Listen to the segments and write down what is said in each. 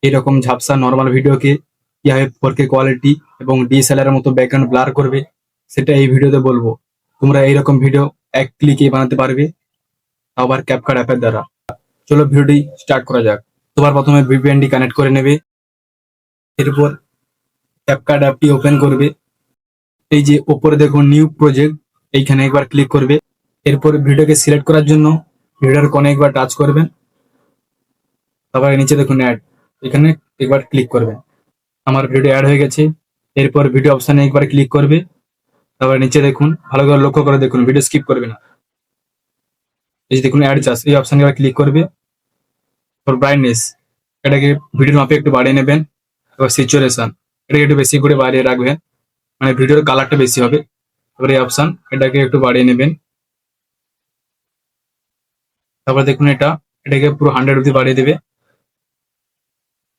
এরকম ঝাপসা নর্মাল ভিডিওকে কিভাবে 4K কোয়ালিটি এবং ডিএসএলআর এর মতো ব্যাকগ্রাউন্ড ব্লার করবে সেটা এই ভিডিওতে বলবো। তোমরা এইরকম ভিডিও এক ক্লিকে বানাতে পারবে, আবার ক্যাপকাট অ্যাপের দ্বারা। চলো ভিডিওটি স্টার্ট করা যাক। তোমার প্রথমে ভিপিএনটি কানেক্ট করে নেবে, এরপর ক্যাপকাট অ্যাপটি ওপেন করবে। এই যে ওপরে দেখুন নিউ প্রজেক্ট, এইখানে একবার ক্লিক করবে। এরপর ভিডিওকে সিলেক্ট করার জন্য ভিডিওর কোণে একবার টাচ করবেন, তারপরে নিচে দেখুন অ্যাড, এখানে একবার ক্লিক করবেন। আমার ভিডিও অ্যাড হয়ে গেছে। এরপর ভিডিও অপশানে একবার ক্লিক করবে, তারপরে নিচে দেখুন, ভালো করে লক্ষ্য করে দেখুন, ভিডিও স্কিপ করবে না। এই যে দেখুন অ্যাডজাস্ট, এই অপশানে একবার ক্লিক করবে। তারপর ব্রাইটনেস, এটাকে ভিডিওর মাপে একটু বাড়িয়ে নেবেন। এবার সিচুয়েশন, এটাকে একটু বেশি করে বাড়িয়ে রাখবেন, মানে ভিডিওর কালারটা বেশি হবে। তারপরে এই অপশান, এটাকে একটু বাড়িয়ে নেবেন। তারপর দেখুন এটাকে পুরো 100 অব্দি বাড়িয়ে দেবে।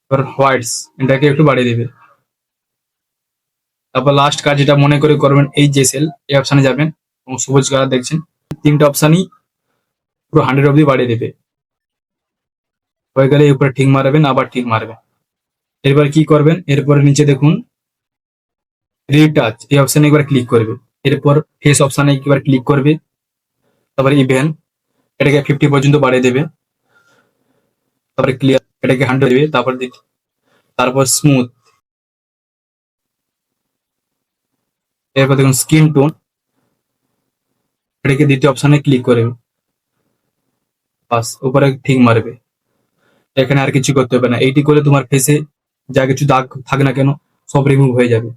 এবার হোয়াইটস, এটাকে একটু বাড়িয়ে দেবে। তারপর লাস্ট কাজ যেটা মনে করে করবেন, এই যে সেল, এই অপশানে যাবেন এবং সবুজ কালার দেখছেন, তিনটা অপশানই পুরো 100 অব্দি বাড়িয়ে দেবে। হয়ে গেলে উপরে ঠিক মারবেন, আবার ঠিক মারবেন। এরপর কি করবেন, এরপরে নিচে দেখুন রিটাচ, এই অপশানে একবার ক্লিক করবে। এরপর ফেস অপশানে একবার ক্লিক করবে। তারপরে ইভেন, এটাকে 50 পর্যন্ত বাড়িয়ে দেবে। তারপরে ক্লিয়ার, এটাকে 100 দেবে। তারপর স্মুথ, এরপর দেখুন স্কিন টোন, এটাকে দ্বিতীয় অপশানে ক্লিক করবে। বাস, উপরে ঠিক মারবে। এখানে আর কিছু করতে হবে না। এইটি করলে তোমার ফেসে যা কিছু দাগ থাকে না কেন সব রিমুভ হয়ে যাবে।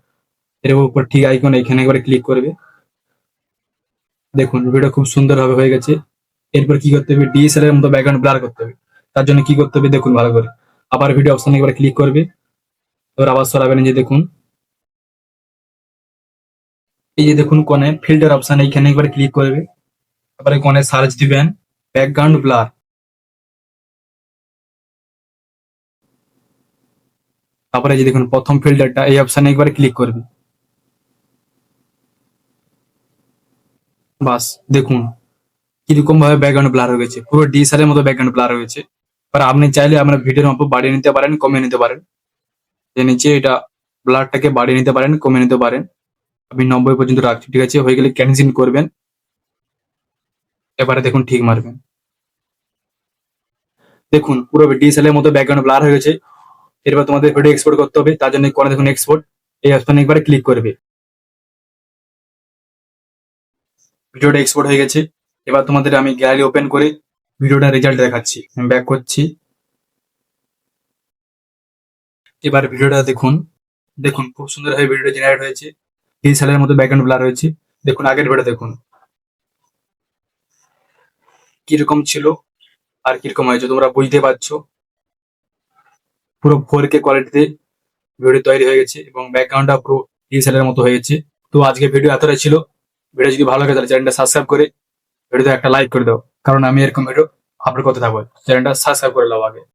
এর উপর ঠিক আইকন, এখানে একবারে ক্লিক করবে। দেখুন ভিডিও খুব সুন্দরভাবে হয়ে গেছে। এরপর কি করতে হবে, ডিএসএলআর এর মতো ব্যাকগ্রাউন্ড ব্লার করতে হবে। তার জন্য কি করতে হবে দেখুন ভালো করে, আবার ভিডিও অপশনে একবার ক্লিক করবে। এবার আবার সরাবেন, এই যে দেখুন, এই যে দেখুন কোণে ফিল্টার অপশন, এইখানে একবার ক্লিক করবে। তারপরে কোণে সার্চ দিবেন ব্যাকগ্রাউন্ড ব্লার। তারপরে এই যে দেখুন প্রথম ফিল্টারটা, এই অপশনে একবার ক্লিক করবে। বাস, দেখুন কিরকম ভাবে ব্যাকগ্রাউন্ড ব্লার হয়ে গেছে, পুরো ডিএসএলআর এর মতো ব্যাকগ্রাউন্ড ব্লার হয়েছে। এবার আপনি চাইলে আপনার ভিডিওর মাপ বাড়িয়ে নিতে পারেন, কমিয়ে নিতে পারেন। যে নিচে এটা ব্লারটাকে বাড়িয়ে নিতে পারেন, কমিয়ে নিতে পারেন। আমি 90 পর্যন্ত রাখছি, ঠিক আছে। হয়ে গেলে ক্যানসেল করবেন। এবারে দেখুন ঠিক মারবেন। দেখুন পুরো ডিএসএলআর এর মতো ব্যাকগ্রাউন্ড ব্লার হয়ে গেছে। এরপর তোমাদের ভিডিও এক্সপোর্ট করতে হবে, তার জন্য কোণে দেখুন এক্সপোর্ট, এই অপশনে একবারে ক্লিক করবে। ভিডিওটা এক্সপোর্ট হয়ে গেছে। এবার তোমাদের আমি গ্যালারি ওপেন করে ভিডিওটা রেজাল্ট দেখাচ্ছি। আমি ব্যাক করছি। এবার ভিডিওটা দেখুন, দেখুন খুব সুন্দরভাবে ভিডিওটা জেনারেট হয়েছে। এই সালের মতো ব্যাকগ্রাউন্ড ব্লার হয়েছে। দেখুন আগের ভিডিও দেখুন কিরকম ছিল আর কিরকম হয়েছে, তোমরা বুঝতে পারছো। পুরো 4K কোয়ালিটিতে ভিডিও তৈরি হয়ে গেছে এবং ব্যাকগ্রাউন্ডটা পুরো ডিএসএলআর এর মতো হয়ে গেছে। তো আজকে ভিডিও এতটাই ছিল। ভিডিও যদি ভালো লাগে তাহলে চ্যানেলটা সাবস্ক্রাইব করে ভিডিওতে একটা লাইক করে দাও, কারণ আমি এরকম ভিডিও আপলোড করতে থাকবো। চ্যানেলটা সাবস্ক্রাইব করে নাও আগে।